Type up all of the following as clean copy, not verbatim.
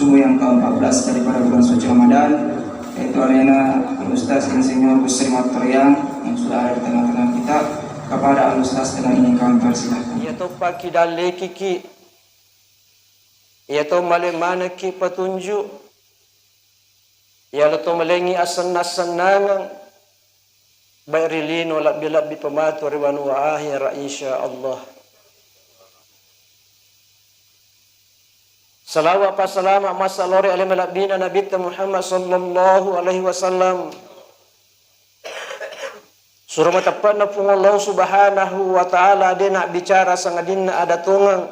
subuh yang ke-14 daripada bulan suci Ramadan, yaitu Alena Al-Ustaz Insinyur Busri Matoriang yang sudah ada di tengah-tengah kita. Kepada Al-Ustaz dengan ini kami persilahkan. Iaitu paki dalai kiki, iaitu mana ki petunjuk, iaitu melengi asan-asanangan, baik rilino labi-labi pematu riwanu wa akhir insyaAllah. Salawat pa salamat masalori alaihi malabina Nabi Muhammad sallallahu alaihi wasallam. Surah matapan na pong Allah subhanahu wa ta'ala dia nak bicara sangadin na ada tungang.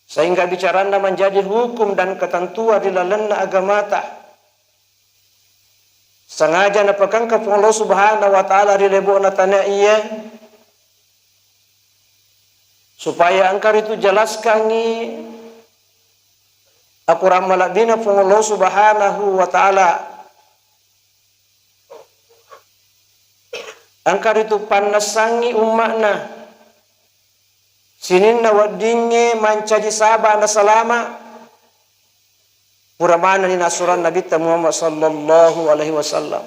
Sehingga bicara na menjadi hukum dan ketentuan di lalan na agamata. Sengaja na pagkangka pong Allah subhanahu wa ta'ala rilebo na tanah iya. Supaya angkar itu jelaskan ni aku ramalabina pong Allah subhanahu wa ta'ala. Angkar itu panasangi umakna. Sinin na wadinge mancaji sabah na salama. Puramana ni nasuran Nabi Muhammad sallallahu alaihi wasallam.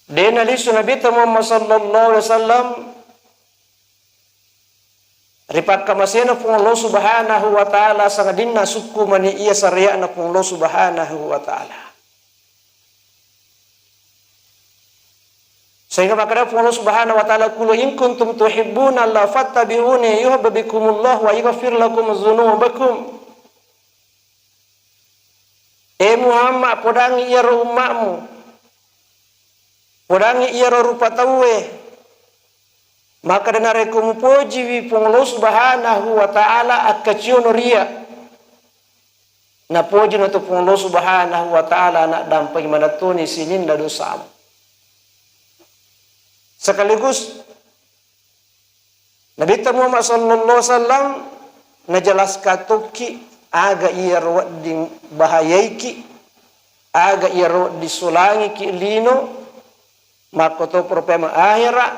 Dena lisu Nabi Muhammad sallallahu alaihi wasallam. Ripat kamasena pung Allah subhanahu wa ta'ala sangadina suku mani iya syariat na pung Allah subhanahu wa ta'ala. Sehingga makanya Allah subhanahu wa ta'ala kulu in kuntum tuhibbuna Allah fattabi'uni yuhibbukumullah wa yaghfir lakum dzunubakum. Muhammad podangi iya ro umatmu. Podangi iya ro rupa tawe. Maka denare kumpuji wi Allah subhanahu wa ta'ala akacion ria. Na poji na to Allah subhanahu wa ta'ala nak dampai manatuni sinin na dosamu. Sekaligus Nabi Muhammad sallallahu alaihi wasallam najelaskan tuki aga iya rawat di bahayaiki aga iya rawat di sulangi ki lino maka to propema akhira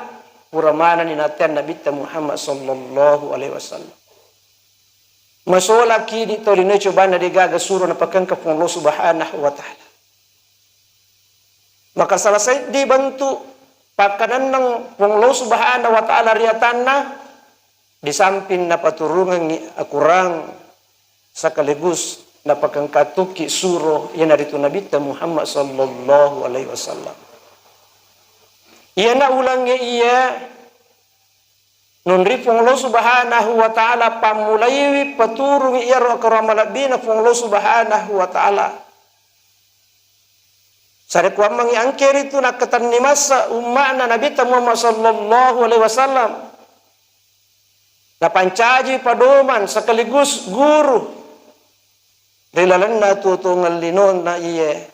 puramana ni natian Nabi Muhammad sallallahu alaihi wasallam masola ki di tolino coba na digaga suruh na pakangka Allah subhanahu wa ta'ala. Maka selesai dibantu pakanan ng Allah subhanahu wa ta'ala riatanna di samping na paturungan ni akurang sekaligus na pagkangkatuki suruh yan narito Nabi Muhammad sallallahu alaihi wasallam. Iya na ulang iya nunri pong Allah subhanahu wa ta'ala pamulayiwi paturung iya ro karamalabina pong Allah subhanahu wa ta'ala. Sari kuang mangangkir itu nak ketanimasa umatna Nabi Muhammad sallallahu alaihi wasallam. Na pancaji padoman sekaligus guru. Rilalan na tutungal linon na iye.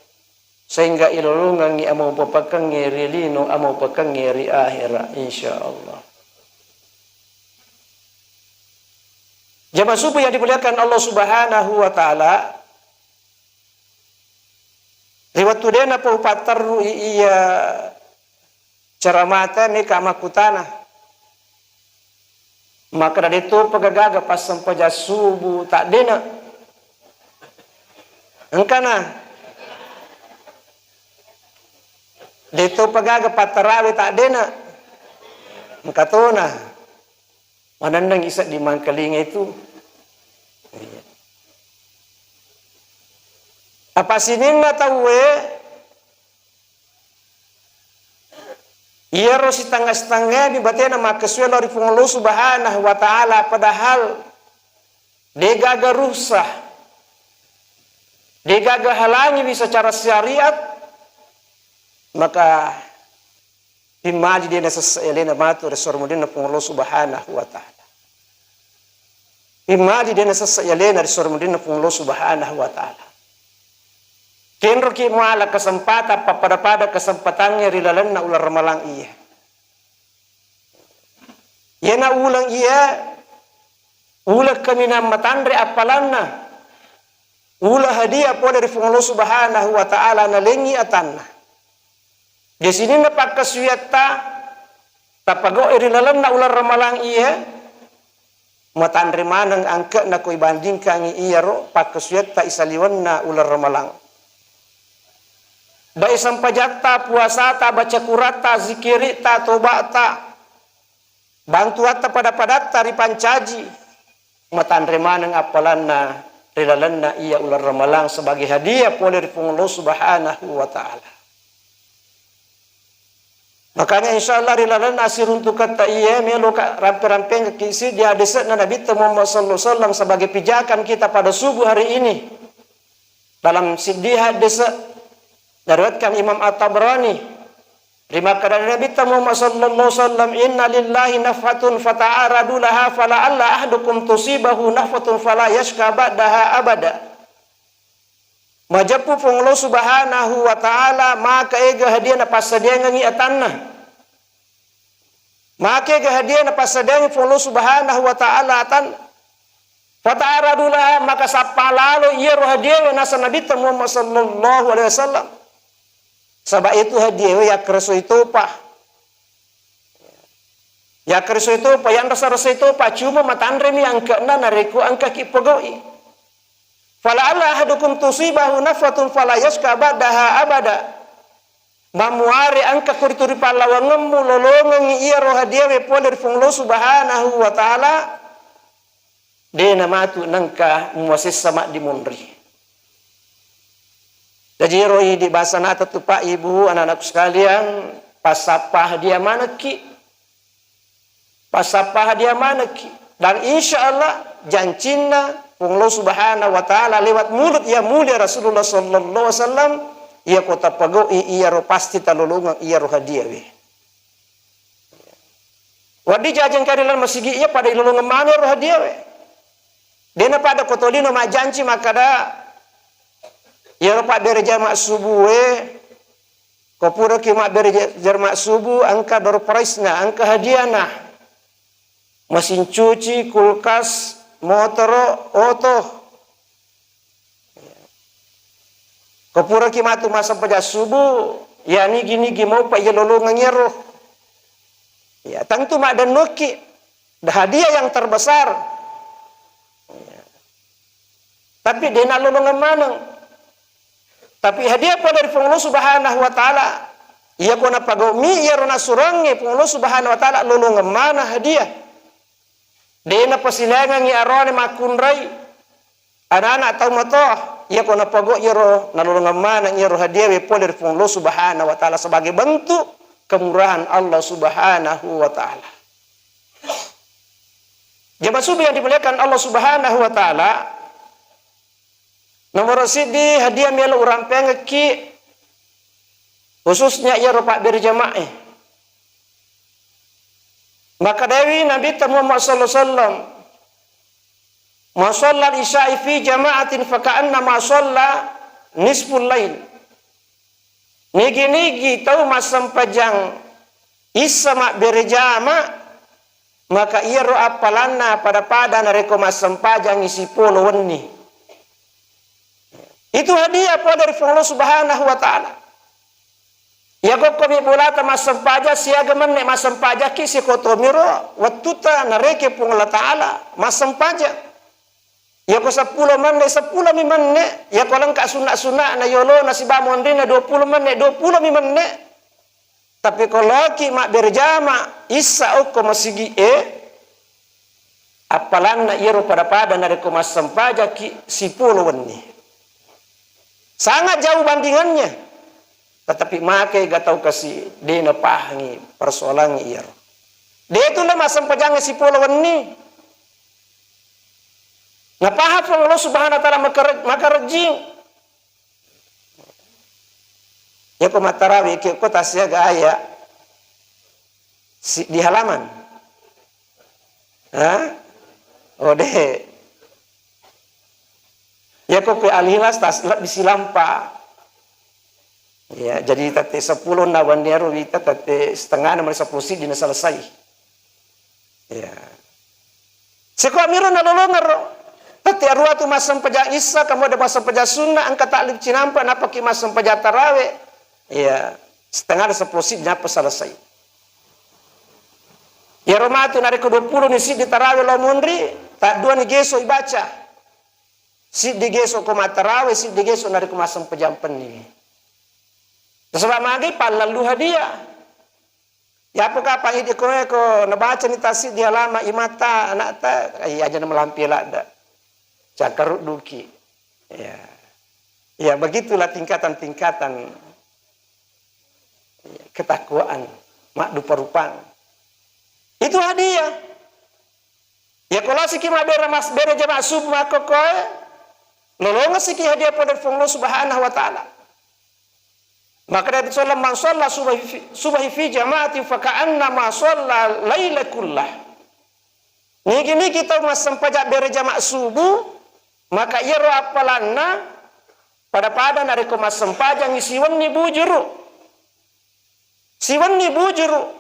Sehingga ilulungan ni amaw papakang ngeri lino, amaw papakang ngeri akhira insyaallah. Jamaah subuh yang dimuliakan Allah subhanahu wa ta'ala. Riwat tu dia na po patar iya ceramata ni kamakutana. Maka dari itu pagagaga pas sampaja subuh tak dena. Engkana. Dito pagaga patarawi tak dena. Engkatona. Manandang isa di mangkalinga itu. Apa sinin na tawe iya ro si tangga-tangga di batena makaswelo ri Allah subhanahu wa ta'ala padahal degaga rusak degaga halangi bisa secara syariat maka himadi dia seselena matu resormudina Allah subhanahu wa ta'ala himadi dia seselena resormudina Allah subhanahu wa ta'ala. Kenro ki muala kesempatan pada kesempatannya rilalan na ular ramalang iya. Ya na ulang iya ulah kami na matandre apalanna. Ulah hadiah po dari Allah subhanahu wa ta'ala na lengi atanna. Di sini na pagkasuyata tapago irilalan na ular ramalang iya matandre manang angka na ko ibandingkan iya ro pakasuyat ta isaliwan na ular ramalang. Ba isang pajakta, puasata, baca kurata, zikirita, tobata, bantuata pada padatta ripancaji, matandre manang apalan na rilalan na iya ular ramalang sebagai hadiah oleh Allah Subhanahu wa ta'ala. Makanya insya Allah rilalan asir untuk kata iya melo rampe-rampe kisi dia desek na Nabi Muhammad sallallahu alaihi wasallam sebagai pijakan kita pada subuh hari ini. Dalam siddihat desek diriwayatkan Imam At-Tabrani, terima kasih Nabi Muhammad sallallahu alaihi wasallam, inna lillahi nafhatun fata'aradu laha fala'alla ahdukum tusibahu nafhatun fala yashka ba'daha abada. Majapu Allah Subhanahu wa ta'ala maka ega hadiah na pasadian ngi atanna. Maka ega hadiah na pasadian Allah Subhanahu wa ta'ala atan. Fata'aradu laha maka sapalalo iya roh hadiah nasa Nabi Muhammad sallallahu alaihi wasallam. Sebab itu hadiah ya kerso itu pak. Ya kerso itu pak yang rasa itu pak cuma matandre mi angka na nareku angka ki pegoi. Fala Allah hadukum tusibahu nafatun fala yaska ba'daha abada. Mamuari angka kurituri palawa ngemu lolongan iya roh hadiah we poler funglo Subhanahu wa ta'ala. De namatu nangka muasis sama dimundri. Jadi roi di bahasa nata tu Pak Ibu anak-anakku sekalian, pasapah dia mana ki? Pasapah dia mana ki? Dan insya Allah janjina Allah Subhanahu wa ta'ala lewat mulut ya mulia Rasulullah sallallahu alaihi wasallam ia kota pagoi ia ro pasti talulungan ia ro hadiah we. Wadi jajang kadilan masigi ia pada ilulungan mana ro hadiah we. Dena pada kotolino ma janji makada ya pak beri jamak subuh kopura ki mak beri jamak subuh angka dor price-na angka hadiahna mesin cuci kulkas motor oto kopura ki matu masa pada subuh ya ni gini mau pak ya lolongan nyero ya tentu mak dan noki hadiah yang terbesar ya. Tapi dia nak lolongan mana. Tapi hadiah pada dari Allah Subhanahu wa ta'ala. Ia kona pagomi, ia rona surangi. Allah Subhanahu wa ta'ala lulungan mana hadiah. Dena pasilangan ia arone makunrai. Anak-anak tahu matoh. Ia kona pago ia ro nalulungan mana ia ro hadiah pada dari Allah Subhanahu wa ta'ala. Sebagai bentuk kemurahan Allah Subhanahu wa ta'ala. Jemaah subuh yang dimuliakan Allah Subhanahu wa ta'ala. Nomor sidi hadiah melo orang pengeki khususnya ia ropak berjamaah. Maka Dewi Nabi Muhammad sallallahu alaihi wasallam ma shalla isya'i fi jama'atin fa ka'anna ma shalla nisful lail. Nigi tahu masam pajang isa mak berjama maka ia ro apalana pada nareko masam pajang isi polo wenni. Itu hadiah pada dari Allah Subhanahu wa ta'ala. Ya kok kami bolata masam pajak siaga menek masam pajak ki si kotomiro watuta nareke pung Allah ta'ala masam pajak. Ya kok 10 menek ya kok lengkap sunak na yolo na si bamondina 20 menek Tapi kalau ki mak berjama isa oko masigi apalan na iro pada nareko masam pajak ki 10 wenni. Sangat jauh bandingannya. Tetapi makai gak tahu kasih dia pahangi persoalan ir. Dia itulah masam pajang si polawan ni. Ngapahap Allah Subhanahu wa ta'ala maka rejing. Ya ko matarawi ki ko tasya gaya di halaman. Ha? Ode ya kok ke alilas tas disilampa. Ya, jadi tate 10 na wanero kita tate setengah na sa pusi dina selesai. Ya. Seko amiro na lolongar. Tate arwa tu masam paja isa kamu ada masam paja sunnah angka taklif cinampa napa ki masam paja tarawe. Ya, setengah na sa pusi dina selesai. Ya romatu nari ke 20 ni si di tarawe lo mundri. tak dua ni geso ibaca. Si di geso ko matarawe, si di geso nari ko masang pejampan ni. Sebab magi palalu hadiah. Ya apakah pang idi ko nabaca ni tasik di halaman imata anak ta ai aja na melampila ada. Cakarut duki. Ya. Ya begitulah tingkatan-tingkatan ketakwaan mak dupa-rupang. Itu hadiah. Ya kalau siki mak bere jamaah subuh maka koe lolonga siki hadiah pada Allah Subhanahu wa taala. Maka Nabi sallallahu alaihi wasallam subahi fi jama'ati fa ka'anna ma shalla laila kullah. Niki kita masam pajak bere jamaah subuh maka ia ro apalanna pada nari ko masam pajak ngisiwan ni bujuru. Siwan ni bujuru.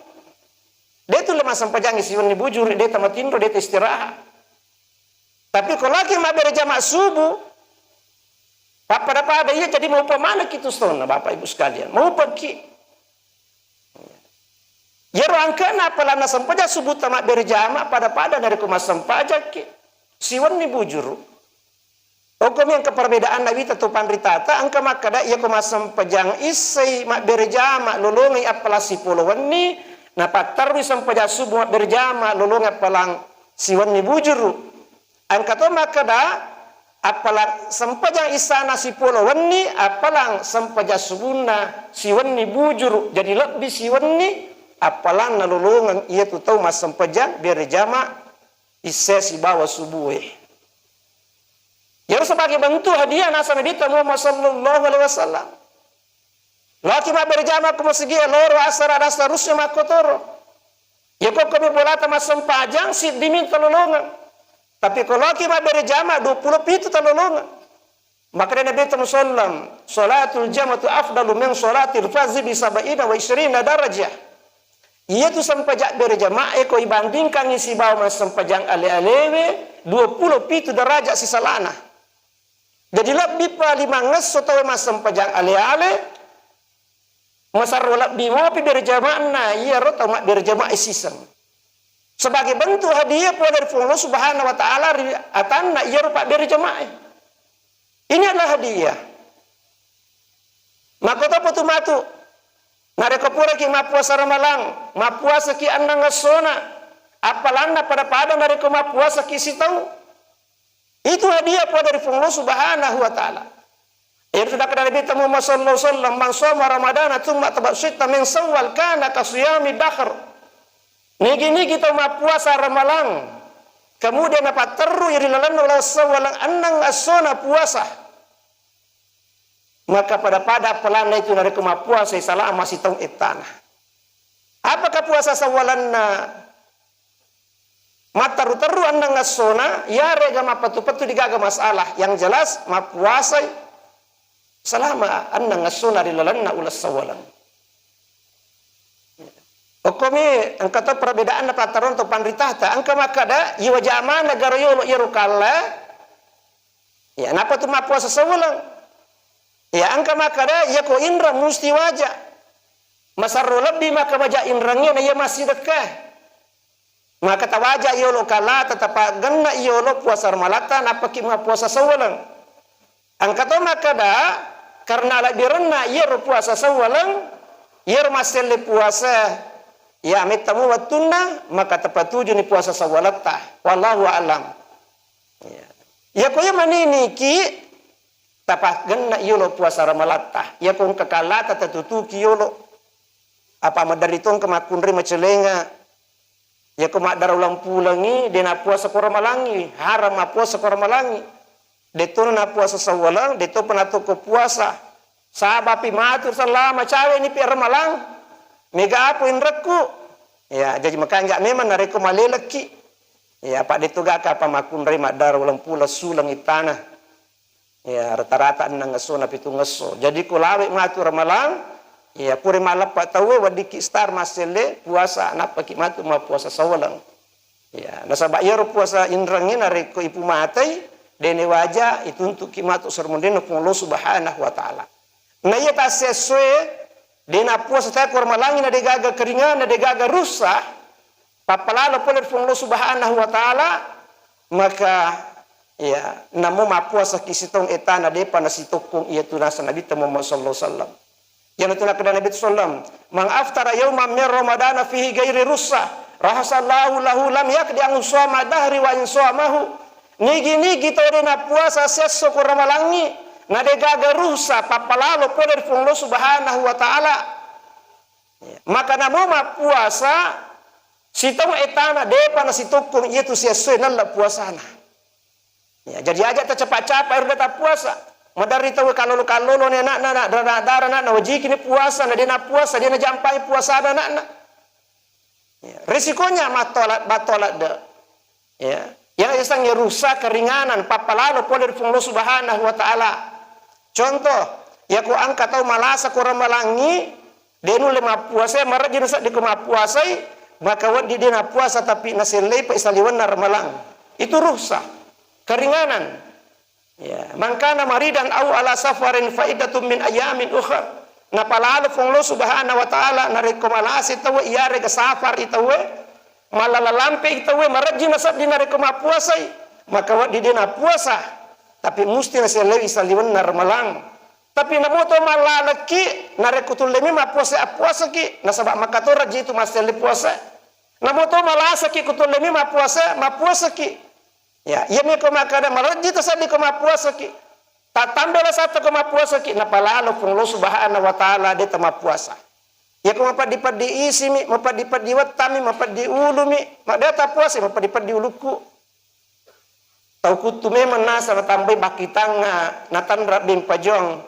Dia tu lemah sampai jangan siwan ni bujuru, dia tamat tidur, dia istirahat. Tapi kalau lagi mak berjamaah subuh, pada ia jadi mau pemana kita setengah, Bapak Ibu sekalian, mau pergi. Ya ruangkan apalana sampai subuh tamat berjamaah pada dari kumas sampai ki siwan ni bujuru. Hukum yang keperbedaan Nabi tentu pandritata, angka makada ia kumasam pejang isai mak berjama lolongi apalah si puluhan ni, napak tarwi sampai subuh mak berjama lolongi apalang siwan ni bujuru. Angka tu makada apalang sampajang isana si puluhan ni, apalang sampaja subuhna siwan ni bujuru. Jadi lebih siwan ni apalang nalolongan ia tu tahu mas sampajang berjama isai si bawah subuh. Ya sebagai bentuk hadiah nasa Nabi Muhammad sallallahu alaihi wasallam. Laki mak berjamaah ku masigi loro asar ada seterusnya mak kotoro. Ya kok kami bolata masam pajang si diminta lolongan. Tapi kalau laki mak berjamaah 20 pitu talolongan. Maka Nabi Muhammad sallam, salatul jama'atu afdalu min salatil fardhi bi 27 darajah. Ia tu sampajak berjamaah ko ibandingkan isi bawa masam pajang ale-alewe 20 pitu derajat si salana. Jadi lebih pa 5 nges atau masam pajang ale-ale masar lebih mau pi berjamaah na iya ro tau mak berjamaah isisem. Sebagai bentuk hadiah pada Allah Subhanahu wa taala atanna iya ro pak berjamaah. Ini adalah hadiah. Maka ta putu matu nareko pura ki mapuasa ramalang, mapuasa ki annang ngasona, apalanna pada nareko mapuasa ki sitau. Itu hadiah pada Allah Subhanahu wa taala. Itu sudah kata Nabi Muhammad sallallahu alaihi wasallam, "Man shoma Ramadana tsumma tabassata min Syawal kana ka siyami dahr." Niki kita mau puasa Ramalan. Kemudian apa teru iri lalan ulah sawalang annang asona puasa. Maka pada pelana itu dari kema puasa salah masih tahu etana. Apakah puasa sawalanna? Mataru-taru anda ngasona, ya rega mapatu-patu digaga masalah. Yang jelas, mapuasai selama anda ngasona di lalanna ulas sawalan. Okomi, angka to perbedaan na pataron to pandritahta, angka makada, iwa jama negara yolo irukala, ya napa tu mapuasa sawalan. Ya angka makada, ya ko indra musti wajah. Masarro lebih maka wajah indrangnya na ya masih dekah. Maka tawaja iolo kala tetapa genna iolo puasa malata napa kima puasa sawalang. Angkato makada karena la direna iero puasa sawalang, ier maselle puasa ya mitamu watunna maka tepatuju ni puasa sawalata. Wallahu alam. Ya ko manini ki tapa genna iolo puasa ramalata. Ya ko kakalata tatutuki iolo apa madaritong kemakunri macelenga. Ya kumak darah ulang pulangi, dia nak puasa koramalangi, haram nak puasa koramalangi. Dia tu nak puasa sawalang, dia tu pernah tu puasa. Sahabat pi matur selama cawe ni pi ramalang, mega apa indrakku. Ya, jadi maka enggak memang nareko malelaki. Ya, pak dia tu gak apa makun remak darah ulang pula sulang itana. Ya, rata-rata nang ngeso napi tu ngeso. Jadi kulawe matur ramalang. Ya puri malap pak tahu wadiki star masele puasa napa ki matu ma puasa sawalang. Ya nasaba yaro puasa indrangin nareko ipu matai dene waja itu untuk ki matu sermundeno pun Allah Subhanahu wa taala. Na iya ta sesuai dena puasa ta kormalangi na degaga keringan na degaga rusa papalalo pun Allah Subhanahu wa taala maka ya namo mapuasa kisitong etana depa na situkung iya tunasa Nabi Muhammad sallallahu alaihi wasallam. Yang itu nak Nabi sallam, "Man aftara yawman min ramadana fihi ghairi russa, rahasallahu lahu lam yakdi an soma dahri wa insamahu." Nigi to na puasa seso ko ramalangi, na de gaga russa papalalo poder fung Allah subhanahu wa ta'ala. Maka namo mapuasa sitong etana depa na situkung iya tu seso nalla puasana. Ya, jadi aja tercepat-cepat udah tak puasa. Madari tahu kalau ni anak darah wajib ini puasa, dia nak puasa, dia nak jampai puasa ada anak. Ya, risikonya batolat dah. Ya, yang isangnya rusak keringanan papalalo poder fung Allah subhanahu wa ta'ala. Contoh, ya ku angkat tahu malasa ku ramalangi, dia nu lima puasa, marah dia nak di kema puasa, maka wad dia nak puasa tapi nasilai pa isaliwan na ramalang. Itu rusak. Keringanan. Ya, mangkana maridan au ala safarin faidatun min ayamin ukhra. Na palalo fung Allah subhanahu wa ta'ala na rekomalasi tawe iyare ga safar itawe malalalampe itawe marajin nasab dina rekomapuasai maka wa di dina puasa tapi musti na selewi saliwan na ramalang tapi namoto malalaki na rekutul lemi mapuasa apuasa ki nasaba makatora jitu masele puasa namoto malasa ki kutul lemi mapuasa ki. Ya, ia mi ko makada marajit sabi ko mapuasa ki. Tatambela satu ko mapuasa ki napalalo fung Allah subhanahu wa ta'ala de ta mapuasa. Ya ko mapadi-padi isi mi, mapadi-padi watami, mapadi ulumi, madata puasa mapadi-padi uluku. Tau kutu memang nasa natambay bakitanga natan rabing pajong.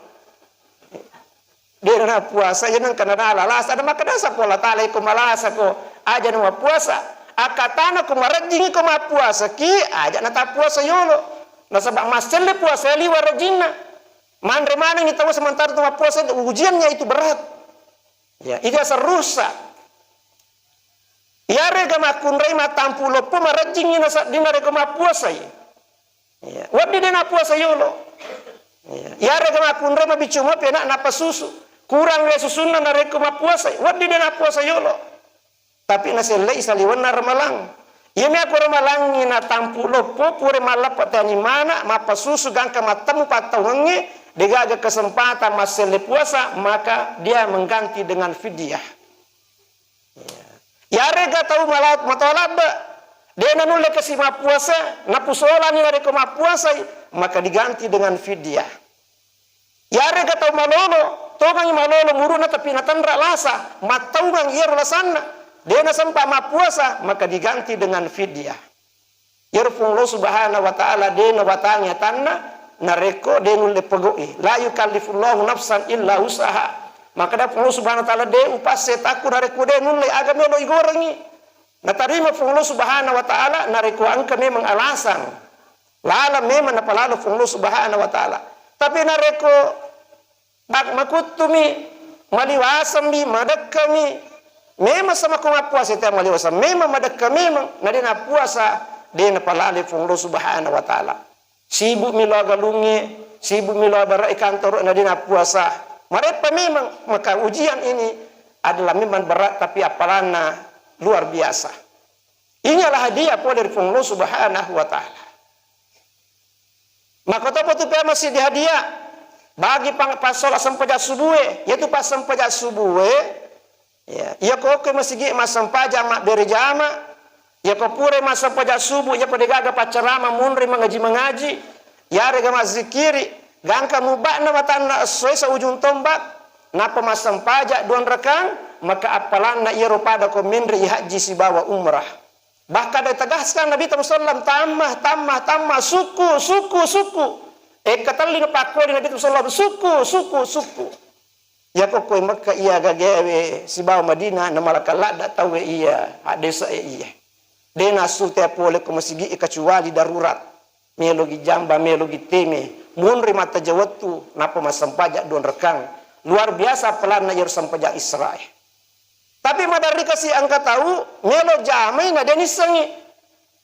Dia na puasa yan ang kanana lalasa na makadasa ko latalay ko malasa ko aja na mapuasa. Akatana ko marajing ko mapuasa ki aja nata puasa yolo nasabak masele puasa li warajina mandre mana ni tahu sementara tu puasa ujiannya itu berat ya itu asa rusak ya rega makunrei matampu lopo marajing ni nasa dinare ko mapuasa ya wadi dina puasa yolo ya rega makunrei mabicuma pena napa susu kurang le susunna nare ko mapuasa wadi dina puasa yolo tapi naselai saliwan na ramalang. Ia mi aku ramalang na tampu lopo pure malap patani mana mapasusu gangka matamu patauhangi degaga kesempatan masele puasa maka dia mengganti dengan fidyah. Ya rega tahu malat matolat dia nanule kesima puasa napusola ni reko mapuasa maka diganti dengan fidyah. Ya rega tahu malolo togang malolo muruna tapi natandra lasa mataugang iya rolasana. Dia na sampai mapuasa maka diganti dengan fidyah. Yarfung Allah subhanahu wa ta'ala dia na watanya tanna nareko dia nulle pegoi. La yukallifullahu nafsan illa usaha. Maka da Allah subhanahu wa ta'ala dia upas setaku nareko dia nulle agama lo igorangi. Natarima fung Allah subhanahu wa ta'ala nareko angka memang alasan. Lala memang napalalo fung Allah subhanahu wa ta'ala. Tapi nareko bak makutumi maliwasam mi madakami memang sama kuma puasa itu maliwasa memang madakka memang nadina puasa dena palali fung Allah subhanahu wa ta'ala sibuk milo galungi sibuk milo barai kantor nadina puasa mereka memang maka ujian ini adalah memang berat tapi apalana luar biasa inilah hadiah dari fung Allah subhanahu wa ta'ala maka apa tu masih dihadiah bagi pasola sampaja subuh yaitu pas sampaja subuh ya ko masigi masampaja mak berjama ya ko pure masampaja subuh ya ko degaga pacarama munri mengaji ya rega mazikiri gangka mubakna matanna soisa ujung tombak napa masampaja duan rekang maka apalanna ia pada ko minri haji si bawa umrah bahkan ditegaskan Nabi sallallahu tambah suku katalin pakoi Nabi sallallahu suku ya kok koy Makkah iya gagewe si bawa Madinah na malakala da tawe iya desa iya dena sulte pole ko masigi ikacuali darurat melogi jamba melogi teme munri mata jawatu napa masampaja don rekang luar biasa pelan na yer sampaja Israel tapi madari kasih angka tahu melo jamai na deni sangi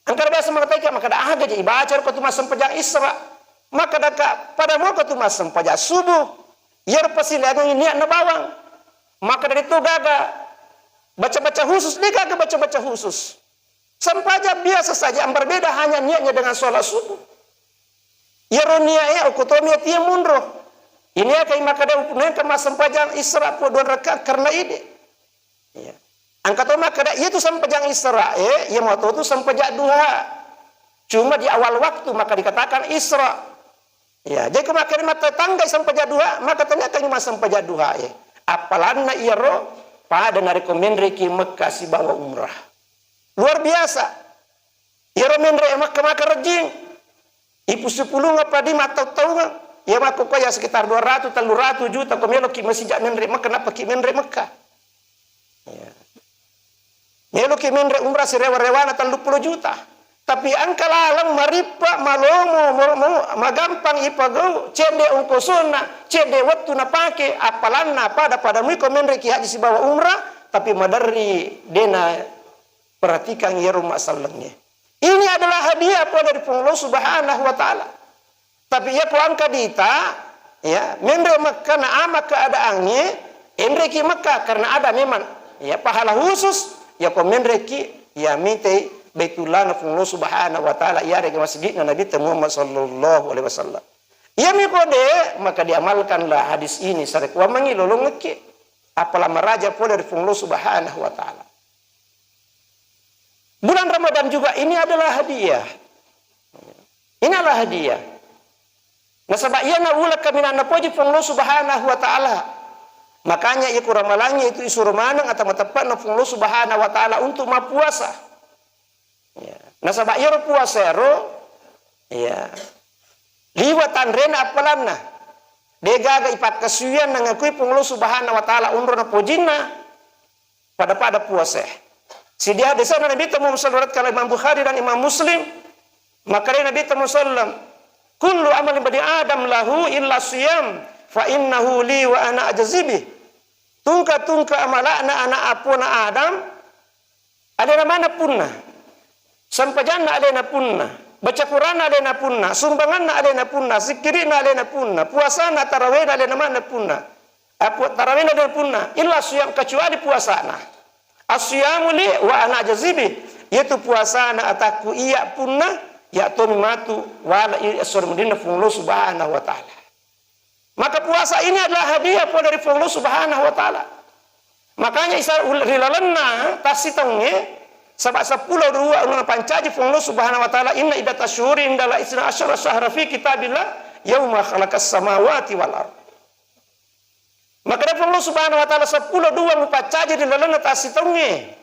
angka biasa mengatakan maka da aga je ibacar ko tu masampaja Israel maka daka pada mo ko tu masampaja subuh yer pasilagang niat na bawang maka dari itu gaga baca-baca khusus dia gaga baca-baca khusus Sampaja biasa saja, yang berbeda hanya niatnya dengan sholat subuh. Ironia ukutomia tiang munro. Ini akan makada upunan kemas sampajang Isra po 2 rakaat karena ini. Ya. Angkat makada itu sampajang Isra, ya mau tahu itu sampajak duha. Cuma di awal waktu maka dikatakan Isra. Ya, jadi kemarin mata tangga sampajak duha, maka ternyata cuma sampajak duha. Apalana iro pada narekomendri ki Mekah si bawa umrah. Luar biasa. Iro mendre Mekah maka rejing. Ipu 10 ngapa di mata tahu nggak? Ya maka kok ya sekitar 200-300 juta komelo ki masih jak mendre Mekah, kenapa ki mendre Mekah? Ya. Melo ki mendre umrah si rewa-rewana 30 juta. Tapi angka lalang maripa malomo magampang ipagaw cende ungkosona cende waktu na pake apalanna pada muy komendre ki haji si bawa umrah tapi madari dena perhatikan ya rumah salangnya. Ini adalah hadiah po dari Allah Subhanahu wa taala. Tapi ya po angka dita ya mendre Makkah na ama keadaannya endre ki Makkah karena ada memang ya pahala khusus ya komendre ki ya mite Baitullah na Allah Subhanahu wa taala ya rega masjid na Nabi Muhammad sallallahu alaihi wasallam. Ya mi kode maka diamalkanlah hadis ini sarek wa mangilolong ngeke. Apalah meraja po dari Allah Subhanahu wa taala. Bulan Ramadan juga ini adalah hadiah. Ini adalah hadiah. Nah sebab ia na ulah kami na poji Allah Subhanahu wa taala. Makanya ia kuramalannya itu isu romanang atau tepat na Allah Subhanahu wa taala untuk mapuasa. Ya. Nah sabak iro puasero ya liwatan rena apalanna degaga ipat kasuyan nangakui punglo Subhanahu wa taala unro na pojina pada puasa. Si dia desa Nabi Muhammad sallallahu alaihi Imam Bukhari dan Imam Muslim maka Nabi Muhammad sallallahu kullu amalin bani Adam lahu illa siyam fa innahu li wa ana ajzibi. Tungka amalana ana apuna Adam ada mana punna sampajanna alena punna, baca Quran alena punna, sumbanganna alena punna, zikirina alena punna, puasana tarawih alena mana punna. Tarawih alena punna, illa siyam kecuali puasana. Asyamu li wa ana jazibi, yaitu puasana ataku iya punna, ya matu wala asrumudina Allah Subhanahu wa taala. Maka puasa ini adalah hadiah dari Allah Subhanahu wa taala. Makanya isa rilalanna tasitongnya sebab 10 dua ulun pancaji Allah Subhanahu wa taala inna iddat asyhuri indala isna asyara syahra fi kitabillah yauma khalaqas samawati wal ard. Maka Allah Subhanahu wa taala 10 dua pancaji di lalana tasitonge.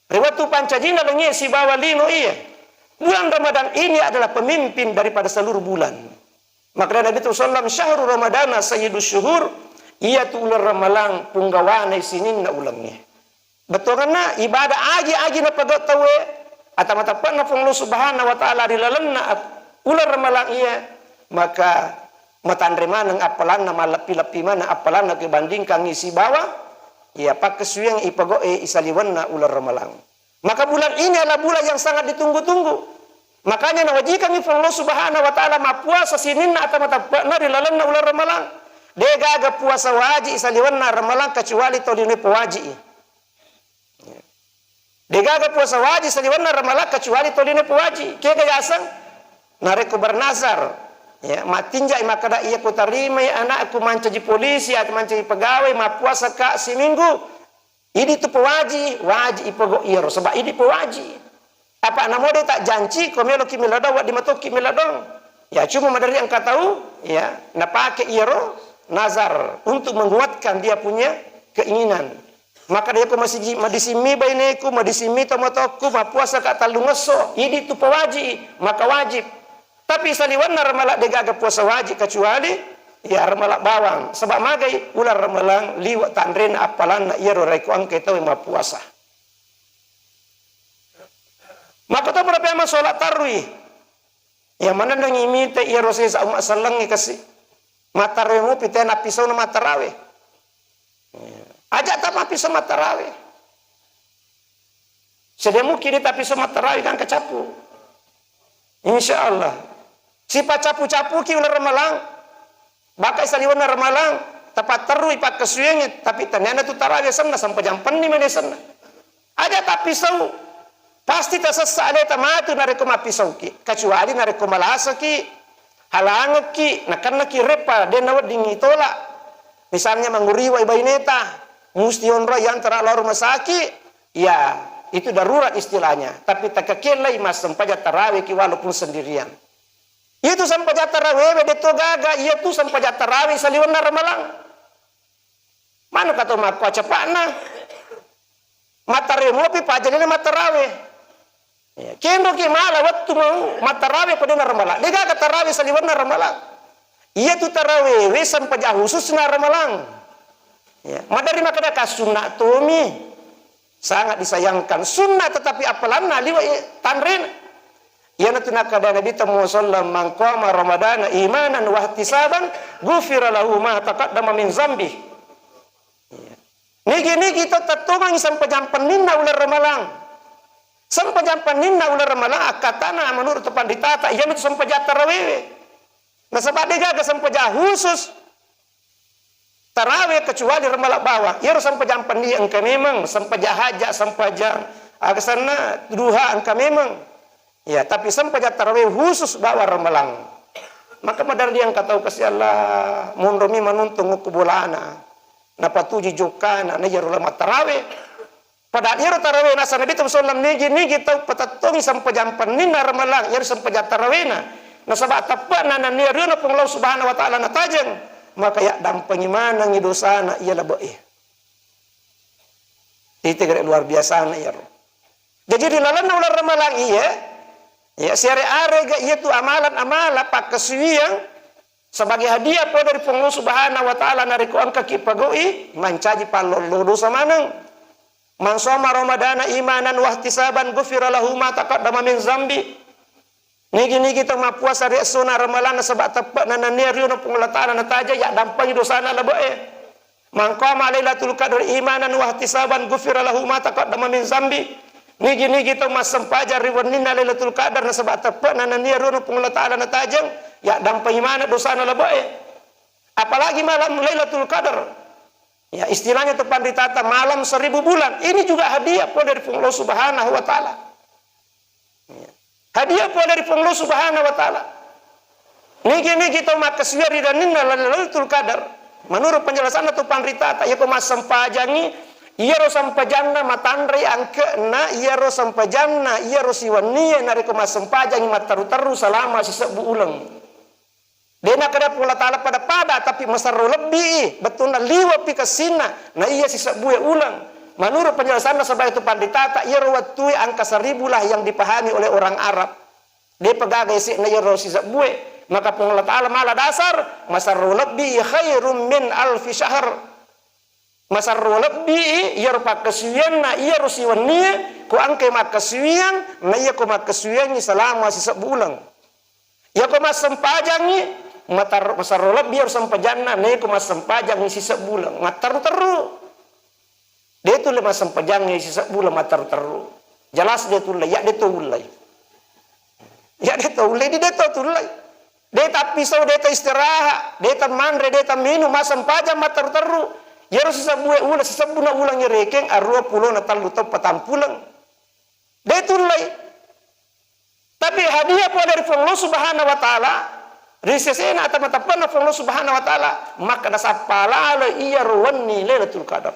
Rewatu pancajina lengi si bawalino iya. Bulan Ramadan ini adalah pemimpin daripada seluruh bulan. Maka Nabi sallallahu syahrul ramadana sayyidus syuhur iya tu ular ramalang punggawana sininna ulangnya. Betul karena ibadah agi na pagot tawe atau matapan na Allah Subhanahu wa taala dilalanna ular ramalang iya maka matandrema nang apalan na malapi-lapi mana apalan na kibandingkan isi bawah ya pakesuyang ipago isaliwan na ular ramalang. Maka bulan ini adalah bulan yang sangat ditunggu-tunggu. Makanya nawajikan Allah Subhanahu wa taala mapuasa sininna atau matapan na dilalanna ular ramalang. Degaga puasa waji isaliwan na ramalang kecuali todine pewaji. Degaga puasa waji saliwana ramalak kecuali toline pewaji kaya gayasan nareko bernazar ya matinja makada iya ku tarima anakku mancaji polisi atau mancaji pegawai ma puasa ka seminggu ini tu pewaji waji ipogo iro sebab ini pewaji apa namode tak janji komelo kimilado wa dimatoki miladong ya cuma madari yang tahu ya napake iro nazar untuk menguatkan dia punya keinginan. Maka dia ko madisimi baineku madisimi tomotoku mapuasa ka talungeso ini tu pewaji maka wajib tapi saliwan ramalak degaga puasa wajib kecuali ya ramalak bawang sebab magai ular ramalang liwat tandren apalan na iya roreko angke tahu mapuasa maka to berapa ama salat tarawih ya mana nang imite iya rose sa umat sallang kasi matarawih mo pitena pisaw na matarawih ajak tapi sama tarawih. Sedemu kini tapi sama tarawih kan kecapu. Insya Allah. Si pacapu-capu ki ular ramalang. Bakai saliwan ramalang. Tepat teru ipak kesuyengnya. Tapi ternyata tu tarawih sana sampai jam 5 mana sana. Ajak tapi sau. pasti tasassa aleta matu nareko mapisauki kecuali nareko malasaki halangaki nakanaki repa dena wadingi tola misalnya manguriwa ibaineta musti onro yang terlalu rumah sakit ya itu darurat istilahnya tapi takakelai mas sampaja tarawih ki walaupun sendirian itu sampaja tarawih beto gaga iya tu sampaja tarawih saliwana ramalang mana kata makwa cepatna matare mopi pajalina matarawih ya kendo ki mala waktu mau matarawih pada ramalang dia gaga tarawih saliwana ramalang iya tu tarawih sampaja khusus na ramalang ya, madari makada sunnah tumi sangat disayangkan sunnah tetapi apalanna liwa tanrin ya natuna kada nabi tamu sallam man qama ramadana imanan wa ihtisaban ghufira lahu ma taqaddama min zambi ya. Niki to tatungang sampajampaninna ular ramalang sampajampaninna ular ramalang akatana menurut pandita iya nut sampajat tarawih nasabade gaga sampajah khusus tarawih kecuali remalak bawah ya sampajang pandi engka memang sampajah hajat sampajang agasana duha engka memang ya tapi sampajah tarawih khusus bawah remalang maka madar dia engka tahu kasih Allah mundomi manuntung kubulana napa tuji jokana na yaro lama tarawih pada yaro tarawih nasa nabi sallallahu alaihi nigi tahu patatongi sampajang panina remalang yaro sampajah tarawihna nasaba tapana na niruna pung Allah subhanahu wa taala na tajeng maka ya dampangi mana ngidosana iya labo itu luar biasa na yaro jadi dilalan ular ramalang iya ya siare arega iya tu amalan pak kesuwiang sebagai hadiah po dari Allah subhanahu wa taala nariku angka ki pagoi mancaji palolo dosa manang man shoma ramadana imanan wa ihtisaban ghufira lahu ma taqaddama min zambi niki tong mapuasa ri sunah ramalan sebab tepat nanania riuna pengulatan nataja ya dampangi dosana laboe mangqama lailatul qadar imanan wa ihtisaban ghufira lahu ma taqaddama min zambi niki tong masampaja riwanina lailatul qadar sebab tepat nanania riuna pengulatan nataja ya dampangi mana dosana laboe apalagi malam lailatul qadar ya istilahnya tepan ditata malam 1000 bulan ini juga hadiah dari Allah subhanahu wa taala hadiah pun dari Allah subhanahu wa ta'ala niki kita makaswiri dan ninna lailatul qadar menurut penjelasan atau panritata ya kemas sampajangi iya ro sampajanna matandri angkena iya ro sampajanna iya ro siwania nari kemas sampajangi mataru-taru selama sisebu ulang dena kada pula ta'ala pada tapi masarro lebih betul na liwa pikasina na iya sisebu ulang menurut penjelasan sebagai itu panditata ia rawatui angka 1000 lah yang dipahami oleh orang Arab dia pegagai si na yaro si zabue maka Allah Ta'ala malah dasar masarru lebih khairum min alfi syahr masarru lebih ia pakasuyan na ia rusiwania ku angke makasuyan na ia ku makasuyan selama si sebulan ia ku masampajangi masarru lebih harus sampajanna na ia ku masampajangi si sebulan mataru-taru dia tu lemah sampajangnya sisa bulan matar teru jelas dia tu ya dia tu ulai ya dia tu ulai dia tu ulai dia tak pisau dia tak istirahat dia tak mandre dia tak minum masam pajang matar teru ya harus sisa bulan ulang rekeng 20 na talu tau patang pulang dia tu ulai tapi hadiah pun dari Allah subhanahu wa ta'ala risesena atau matapan Allah subhanahu wa ta'ala maka nasapala iya ruwani lailatul qadar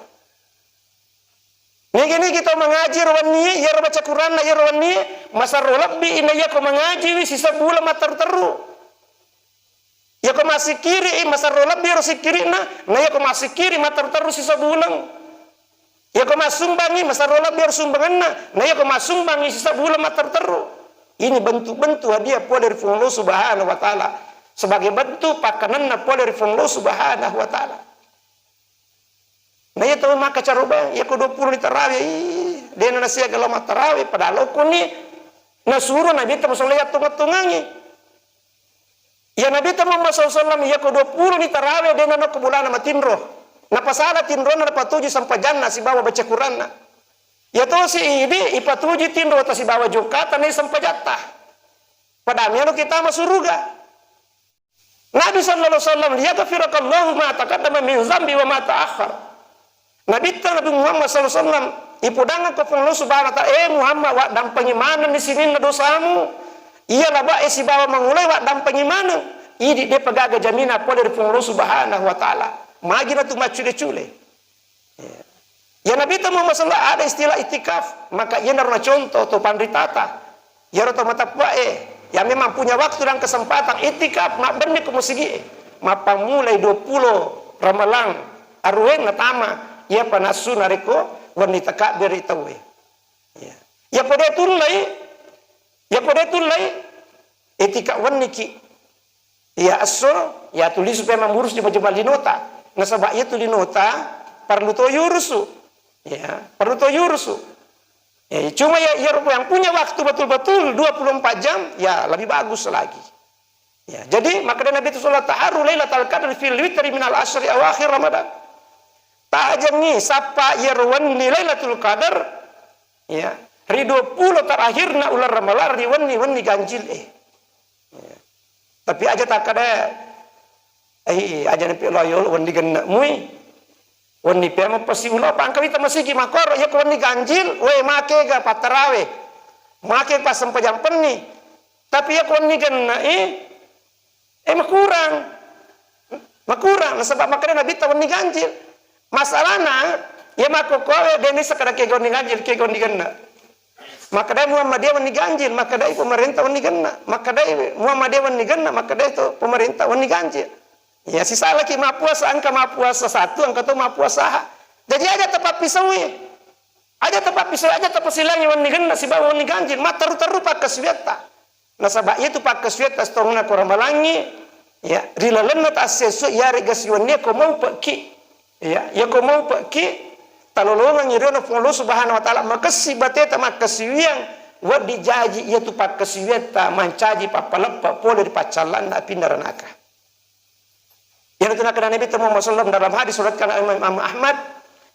Niki kita mengaji rawani, ya baca Quran ya rawani, masa lebih ini ya ko mengaji sisa bulan matar teru. Ya ko masih kiri masa lebih harus kiri na ya ko masih kiri matar teru sisa bulan. Ya ko masumbangi masa lebih harus sumbangan na ya ko masumbangi sisa bulan matar teru. Ini bentuk-bentuk hadiah pula dari Allah subhanahu wa ta'ala sebagai bentuk pakanan pula dari Allah subhanahu wa ta'ala. Nah ya tahu maka caroba ya ko 20 di tarawih dia nasiya kalau mat tarawih padahal ko ni nasuruh nabi ta sallallahu tungangi ya nabi ta Muhammad sallallahu ya ko 20 di tarawih dia nana ko bulan matinro na pasala tinro na patuji sampai janna si bawa baca Quran ya to si ini ipatuji tinro ta si bawa jukata ni sampai jatah padahal kita masuruga Nabi sallallahu alaihi wasallam liyaghfirakallahu ma taqaddama min zambi wa ma ta'akhkhar Nabi Muhammad SAW ipudangan ko pong Allah subhanahu wa ta'ala, Muhammad, wak dan pengimanan di sini na dosamu. Iyalah ba si bawa mengulai wak dan pengimanan. Idi dia pegaga jamina po dari pong Allah subhanahu wa ta'ala. Magi na tumacule-cule. Ya Nabi itu Muhammad sallallahu ada istilah itikaf, maka ia narna contoh to pandritata. Ya roto matapwae, yang memang punya waktu dan kesempatan itikaf mak benih ke musigi. Mapa mulai 20 Ramalan arwen natama ia panasu nareko wanita kabir itawe. Ya pada tulai etika waniki. Ya asal ya tulis supaya mengurus di majemah linota. Nasabak itu linota perlu to yurusu. Ya, perlu to yurusu. Ya, cuma ya yang punya waktu betul-betul 24 jam ya lebih bagus lagi. Ya, jadi maka Nabi itu sallallahu ta'aru lailatul qadri fil witri minal asyri awakhir Ramadan. Tajam ni sapa yarwan lailatul qadar ya, ri 20 terakhirna ular ramalan ri wani ganjil ya. Tapi aja tak ada aja nabi loyol wani genna mui wani pe ma pasi ulo pangkawi ta masigi makor ya ko wani ganjil we make ga patarawe make pas sempajam penni tapi ya ko wani genna makurang sebab makanya nabi ta wani ganjil masalahna ya mako kowe deni sakada ke goni ganjil ke goni genna maka dai Muhammadiyah wani ganjil maka dai pemerintah wani genna maka dai Muhammadiyah wani genna maka dai itu pemerintah wani ganjil ya si salah ki mapuasa angka mapuasa satu angka tu mapuasa jadi aja tepat pisau aja tepat silangnya wani genna si bawa wani ganjil mataru-taru pak keswiata nasabak itu pak keswiata stongna ko ramalangi ya rilalenna ta sesu ya regasiwannya ko mau peki ya ko mau peki talolongan nyirona Allah subhanahu wa ta'ala makasi bateta makasiwiang wadi jaji yaitu pak kasiweta mancaji papalapa pole di pacalan api naranaka yang itu nak Nabi Muhammad sallallahu dalam hadis suratkan Imam Ahmad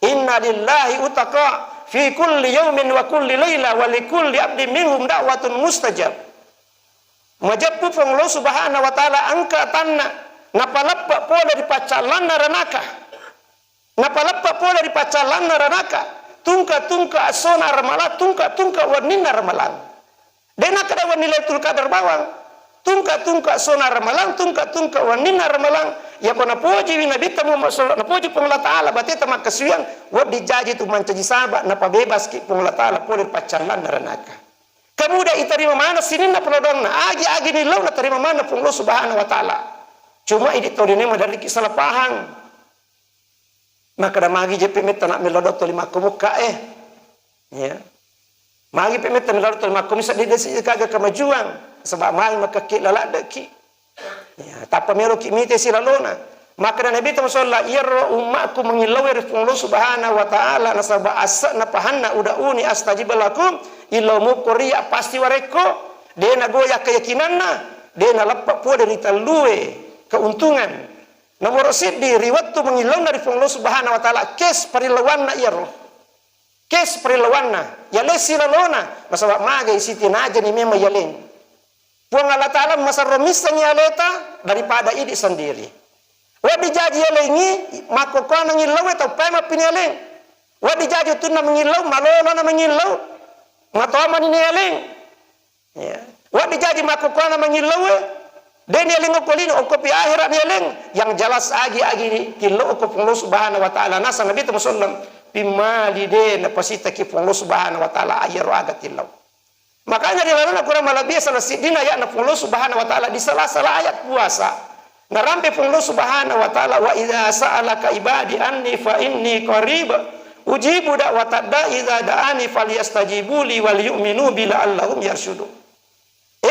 inna lillahi utaqa fi kulli yaumin wa kulli laila wa li kulli abdin minhum da'watun mustajab majappu Allah subhanahu wa ta'ala angka tanna napalapa pole di pacalan naranaka napalapa pole di pacalan naranaka tungka asona ramalan tungka wanina ramalan dena kada wanilaitul qadar bawang tungka asona ramalan tungka wanina ramalan ya kona poji Nabi Muhammad sallallahu na poji pung Allah taala bateta makasuyan wadi jaji tu mancaji sabak napa bebas ki pung Allah taala pole pacalan naranaka kamuda itarima mana sinin na pelodonna agi ni law na tarima mana pung Allah subhanahu wa taala cuma ini todine madari kisah pahang maka dah magi je pemeta nak melodot toli makomuka ya magi pemeta melodot toli makom sa didesi kaga kemajuan sebab magi maka ki lalak deki ya tapa melo ki mite silalona maka dah Nabi sallallahu irra ummaku mengilawi Allah subhanahu wa ta'ala nasaba asna pahanna udauni astajib lakum illa muqriya pasti wareko dena goya keyakinanna dena lappa po dari talue keuntungan nomor di riwayat tu mengilau dari Allah subhanahu wa ta'ala kes perilawanna iaro kes perilawanna ya lesi lalona masabak magai siti naja ni memang yaleng puang Allah ta'ala masaromisa nyaleta daripada idi sendiri wadi jaji yalengi makokona ngilau atau pema pinyaleng wadi jaji tu na mengilau malona na mengilau matoma ni yaleng ya wadi jaji makokona mengilau dan yang lingkup kolino okopi akhirat yang yang jelas agi kilo okop Allah subhanahu wa ta'ala nasa Nabi Muhammad pimali den pasita ki Allah subhanahu wa ta'ala ayro agatillo makanya di mana kurang malah biasa sidina ya na Allah subhanahu wa ta'ala di salah-salah ayat puasa narampe Allah subhanahu wa ta'ala wa idza sa'alaka ibadi anni fa inni qarib ujibu da'watad da'i idza da'ani falyastajibu li wal yu'minu bi la'allahum yarshudun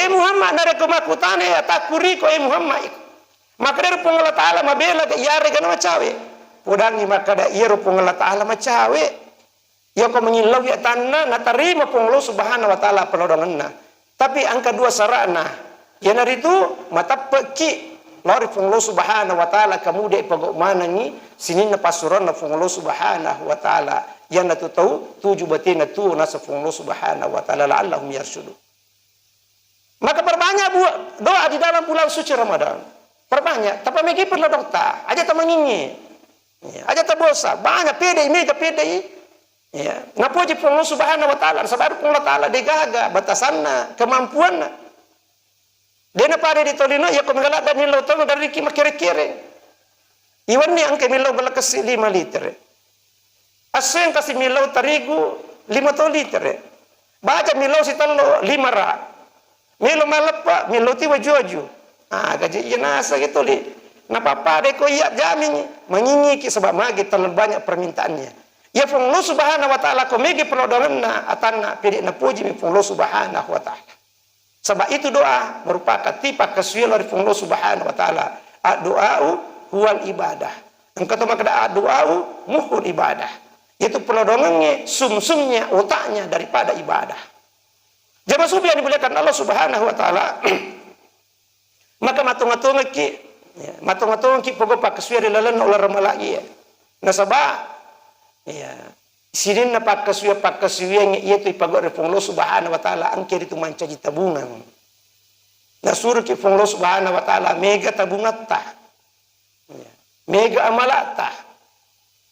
Muhammad nare ko makutane ya takuri ko Muhammad maka dari Allah taala mabela ga yare ga macawe podangi maka da iro Allah taala macawe ya ko mengilau ya tanna na tarima Allah subhanahu wa taala pelodonganna tapi angka dua sarana ya naritu matapeki lori Allah subhanahu wa taala kamude pagok mana ni sinin na pasuran na Allah subhanahu wa taala yan na tahu tuju batina tu nasa Allah subhanahu wa taala la'allahum yarshudun. Maka perbanyak doa di dalam bulan suci Ramadan. Perbanyak. Tapi megi perlu dokter. Aja tak mengingi. Aja tak bosa. Banyak PDI, mega PDI. Ya, napuji pun Allah Subhanahu wa taala, sebab pun Allah taala digaga batasanna, kemampuanna. Dena pare ditolino ya ko mengala dan nilo to dari ki kire-kire. Iwan ni angke milo bala kasi 5 liter. Asen kasi milo tarigu 5 liter. Baca milo si talo 5 ra. Milo malapa, milo ti wajuaju. Ah gaji jenasa gitu li. Napapade ko iya jamin mangingiki sebab magi terlalu banyak permintaannya. Ya pun Allah Subhanahu wa taala ko megi pelodonganna atanna pedi na puji mi pun Allah Subhanahu wa taala. Sebab itu doa merupakan tipe kesucian dari pun Allah Subhanahu wa taala. Doa huwal ibadah. Engkau tu makna doa muhul ibadah. Itu pelodongannya, sumsumnya, otaknya daripada ibadah. Jamaah sufi yang dimuliakan Allah Subhanahu wa taala. Maka matung-matung ki pogo pak kesucian lalan ular malaki. Nasaba ya, sinin na pakasuya itu ipagor pong Allah Subhanahu wa taala angker itu manca di tabungan. Nasur ki pong Allah Subhanahu wa taala mega tabungata. Ya. Mega amalata.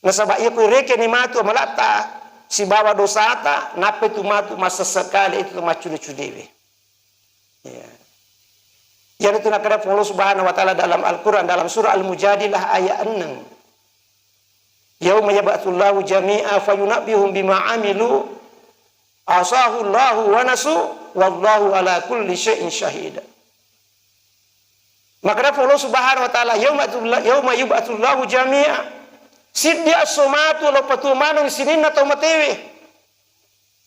Nasaba iya ko reke ni matu amalata si bawa dosata nape tu matu masa sekali itu macu-cudewe. Ya. Yang itu nakada pong Allah Subhanahu wa taala dalam Al-Qur'an dalam surah Al-Mujadilah ayat 6. Yauma yab'atsullahu jami'a fayunabbihum bima 'amilu asahu Allahu wa nasu wallahu ala kulli syai'in syahid. Maka Allah Subhanahu wa taala yauma yub'atsullahu jami'a sidya somatu lo patumanung sininna tau matewe.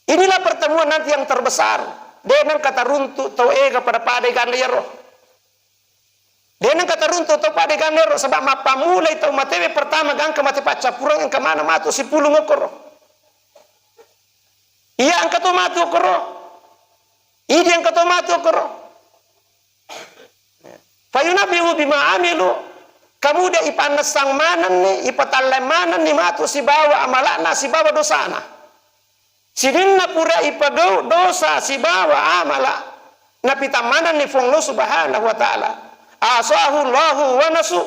Inilah pertemuan nanti yang terbesar. Denang kata runtu tau ega pada pade ganero. Denang kata runtu tau pade ganero sebab mapa mulai tau matewe pertama gang ke mate pacapurang yang kemana matu si pulu ngokoro. Iya angkat tu matu okoro. Idi angkat tu matu okoro. Fayunabihu bima amilu. Kamu dia ipanas sang manan ni, ipatalle manan ni matu si bawa amalana si bawa dosana. Sidinna pura ipagau dosa si bawa amala. Napita manan ni funglo Subhanahu wa taala. Asahu Allahu wa nasu.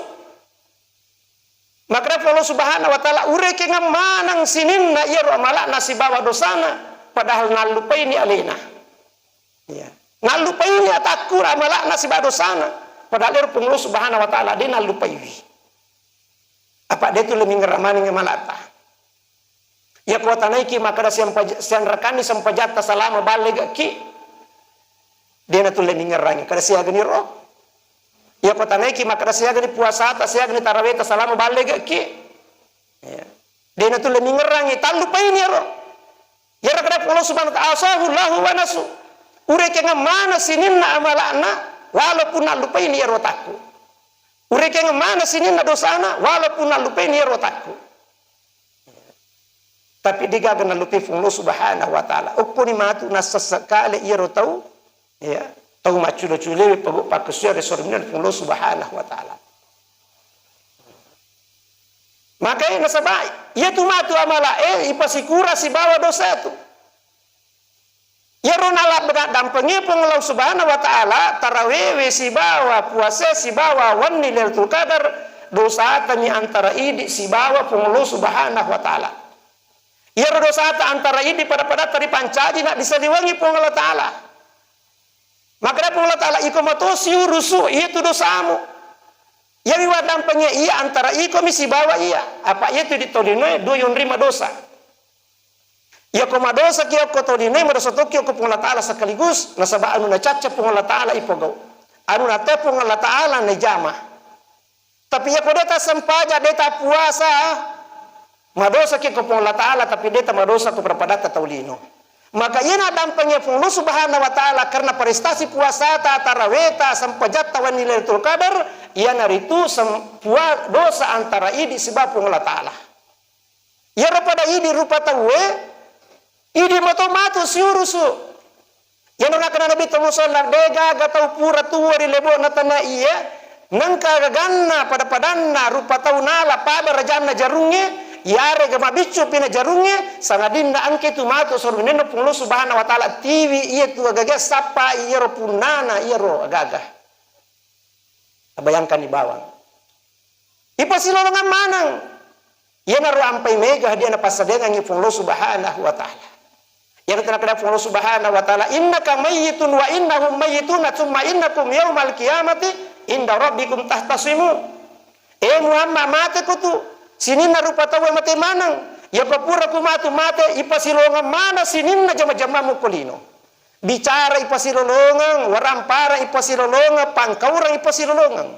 Maka Allah Subhanahu wa taala ureke ngamanang sininna iya ro amalana si bawa dosana padahal nalupai ni alena. Ya. Nalupai ni atakur amalana si bawa dosana padahal Allah Subhanahu wa taala dia nalupai. Apa dia tu lebih ngeramani ngamalata. Ya kuata naiki maka siang rekani sampajata salama balega ki. Dia tu lebih ngerangi kada sia gani ro. Ya kota naiki maka siya gani puasa ta siya gani tarawih ta salamu balega ki. Ya. Dia tu lebih ngerangi talu pa ini ro. Ya rakada Allah Subhanahu wa taala asahu Allahu wa nasu. Ureke ngamana sininna amalana walaupun nalupa ini ro taku. Ureke ngamana sininna dosana walaupun nalupa ini ro taku. Ya. Tapi digaga nalupi Allah Subhanahu wa taala. Ukuni matu nasasekali iro tau. Ya. Tau macule-cule pagok pakesia resorminan Allah Subhanahu wa taala. Maka ini nasabay, ia tu matu amala ipasikura si bawa dosa tu. Ya ronala dampangnya Allah Subhanahu wa taala tarawih si bawa puasa si bawa wani lailatul qadar dosa tanya antara idi si bawa Allah Subhanahu wa taala. Ya dosa antara idi pada tari pancaji nak bisa diwangi Allah taala. Maka Allah taala iko matosi rusu iya tu dosamu. Ya wiwadam penya iya antara iko misi bawa iya. Apa iya tu ditolinoe doyon rima dosa. Ya koma dosa kia ko tolinoe madosa to kia ko Allah taala sekaligus nasaba anu na caca Allah taala ipogau. Anu na te Allah taala ne jama. Tapi ya ko deta sampaja deta puasa. Madosa kia ko Allah taala tapi deta madosa ko perpadata taulino. Maka ina dampangnya Allah Subhanahu wa taala karena prestasi puasa ta tarawih ta sampajat tawan lailatul qadar ia naritu sempua dosa antara idi sebab Allah taala. Ya pada idi rupa tawe idi matomatu siurusu. Ya nuna kana nabi sallallahu dega gatau pura tuwari lebo natana iya nangka gaganna pada padanna rupa taunala pada rajana jarungnya yare gama bicu pina jarungnya sangadinda angke tu matu soruneno Allah Subhanahu wa taala tiwi iya tu agaga sapa iya ro punana iya ro agaga. Bayangkan di bawah. Ipasilolongan manang. Ia naru ampai mega dia na pasadengan ni Allah Subhanahu wa taala. Yang terkena Allah Subhanahu wa taala, innaka mayyitun wa innahum mayyitun tsumma innakum yaumal qiyamati inda rabbikum tahtasimun. Muhammad mate ko tu sinin na rupa tawa mate manang ya papura ko mate ipasilongan mana sinin na jama-jama mo kulino. Bicara ipasilolongan, warampara ipasilolongan, pangkaurang ipasilolongan.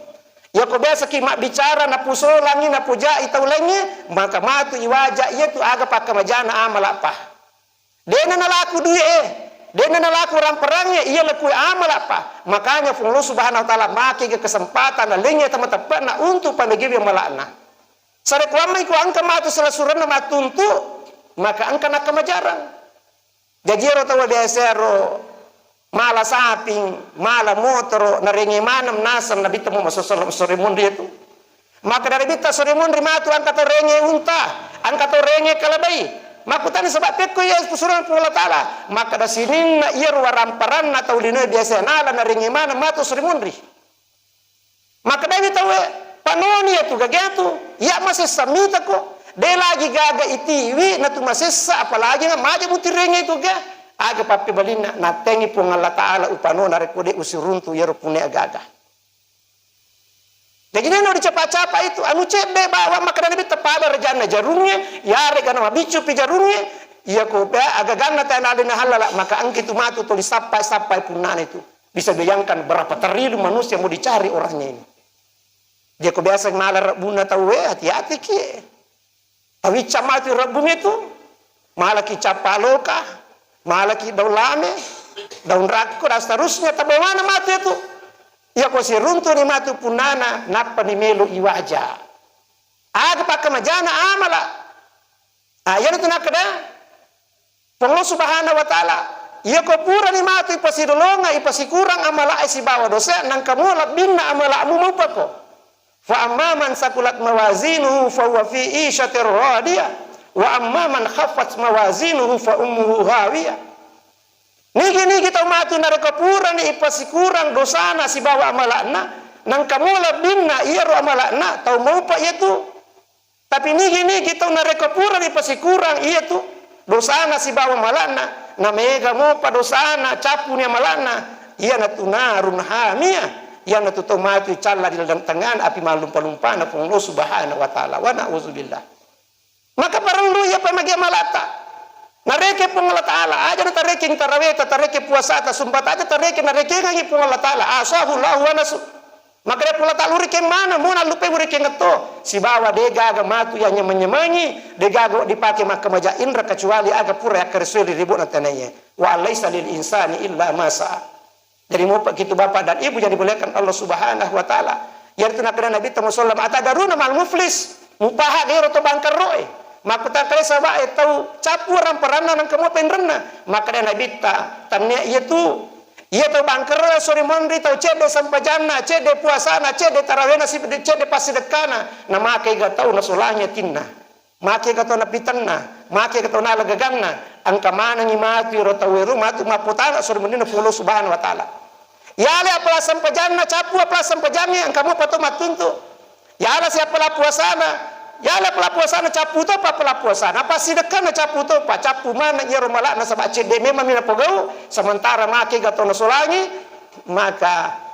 Ya ko biasa kimak bicara na pusolangi na puja itaulangi, maka matu iwaja iya tu aga pakamajana amal apa. Dena nalaku duye dena nalaku ramperangnya iya laku amal apa. Makanya Allah Subhanahu wa taala maki ke kesempatan na lengnya teman-teman na untuk panagi yang malakna. Sare kuamai ku angka matu selasuran na matuntu, maka angka nak kemajaran. Jajiro tawa biasero mala saping, mala motor, naringi manam nasam nabi temu masosolom sore mundi itu. Maka dari bita sore mundi matu angka to renge unta, angka to renge kalabai. Makutani sebab pekko ya pusuran Allah taala. Maka da sinin na iyer waramparan na taulino biasa nala naringi manam matu sore mundi. Maka dari tawe panoni itu gagetu, ya masih samita ko. De lagi gaga itiwi na tumasessa apalagi nga maja mutirenge itu ga aga papi balina na tengi pong Allah taala upano na rekode usiruntu yero pune agaga. Jadi no dicapa-capa itu anu cebe bawa makana bi tepada rejana jarungnya yare kana mabicu pi jarungnya iya ko ba aga ganna tanalina halala maka angki tu matu tulis sampai punana itu bisa bayangkan berapa triliun manusia mau dicari orangnya ini. Dia ko biasa malar buna tahu hati-hati ki. Awi camati rabung itu malaki capaloka, malaki daun lame, daun rako dan seterusnya. Tapi mana mati itu? Ya ko si runtu ni matu punana napa ni melu iwaja. Aga pakamajana amala. Yan itu nakada. Allah Subhanahu wa taala. Ya ko pura ni matu ipasidolonga ipasikurang amala si bawa dosa nang kamu binna amala mu mupako. Fa amma man sakulat mawazinuhu fa huwa fi ishatir radiyah wa amma man khaffat mawazinuhu fa ummuhu hawiyah. Niki tau matu narekapura ni ipasikurang dosana si bawa amalana nang kamula binna iya ro amalana tau mau pa itu. Tapi niki tau narekapura ni ipasikurang iya tu dosana si bawa amalana na mega mo pa dosana capu ni amalana iya na tunarun hamiyah. Yang itu mati calla di dalam tangan api malumpa-lumpa na Allah Subhanahu wa taala wa na'udzubillah. Maka perlu ya pemagi malata. Nareke pong Allah taala aja na tareke taraweta tareke puasa ta sumbat aja tareke nareke ngi pong Allah taala asahu lahu wa nasu. Maka dia pula taluri ke mana muna lupa urike ngeto si bawa dega aga matu yang nyemanyi dega go dipakai makamaja indra kecuali aga pura kersuli ribut natananya wa laisa lil insani illa ma sa'a. Jadi mau begitu bapak dan ibu yang dimuliakan Allah Subhanahu wa taala. Yaitu nakana Nabi sallallahu alaihi wasallam atadaruna mal muflis. Mupaha dia roto bangkar roe. Maka tak kali sabak tahu capu ramparana nang kamu penrena. Maka dia Nabi tanya itu tu bangkar sore mondri tau cede sampajana, cede puasana, cede tarawena, cede pasidekana. Na make ga tau na solanya tinna. Make ga tau na pitanna, make ga tau na lagaganna. Angka mana ni mati roto weru matu maputana sore mondri na Allah Subhanahu wa taala. Yale apala sampajana capu apala sampajana ang kamu pato matuntu. Yala siapa la puasana. Yala apala puasana capu to pa apala puasana. Apa sidekana capu to pa capu mana ia romala na sabak cede memang mina pogau sementara make gato na solangi maka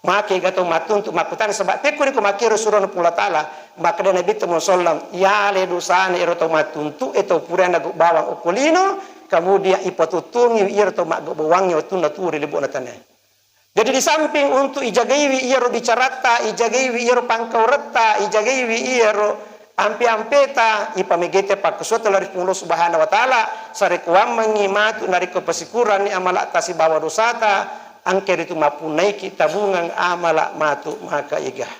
make gato matuntu makutan sebab tekuni ko makiru surana pula taala maka Nabi sallallahu yale dosane eroto matuntu eto purana bawang okulino kemudian ipatutungi eroto magbowangi otuna turi libona tanah. Jadi di samping untuk ijagaiwi iyaro bicarata, ijagaiwi iyaro pangkaurata, ijagaiwi iyaro ampe-ampeta, ipamegete pak kesuatu dari Allah Subhanahu wa taala, sarekuam mengimatu dari kepasikuran ni amalak tasi bawa dosata, angker itu mapunaiki tabungan amalak matu maka igah.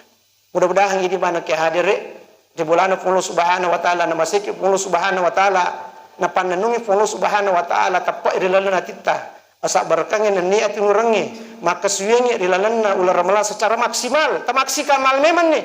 Mudah-mudahan ini mana ke hadire di bulan Allah Subhanahu wa taala na masiki Allah Subhanahu wa taala na pananungi Allah Subhanahu wa taala tapak irilalana tita. Asak berkangin niat ngurangi maka suyengnya dilalana ular ramalan secara maksimal maksimal memang nih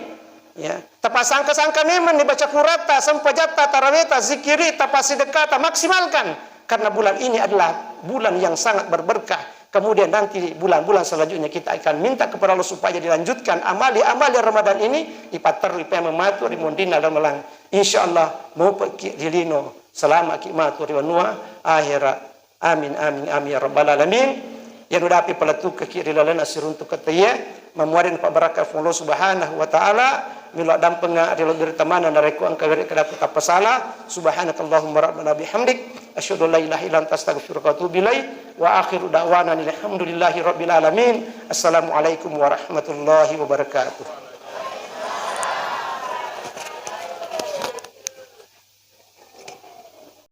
ya tapasangka-sangka memang dibaca kurata sampajata taraweta zikiri tapasidekata maksimalkan karena bulan ini adalah bulan yang sangat berberkah Kemudian nanti bulan-bulan selanjutnya kita akan minta kepada Allah supaya dilanjutkan amali-amali Ramadan ini ipatar ipaya mematu rimondina dan melang. Insyaallah mau pergi dilino selama kimatu riwanua akhirat. Amin amin amin ya rabbal alamin. Yang udah api pelatu ke kiri lalan asir untuk ketaya memuarin pak barakah Allah subhanahu wa ta'ala mila dan penga adalah bertemanan dari ku angka dari kedap apa salah subhanakallahumma rabbana bihamdik asyhadu an la ilaha illa anta astaghfiruka wa atubu ilaik wa akhiru da'wana alhamdulillahi rabbil alamin. Assalamualaikum warahmatullahi wabarakatuh.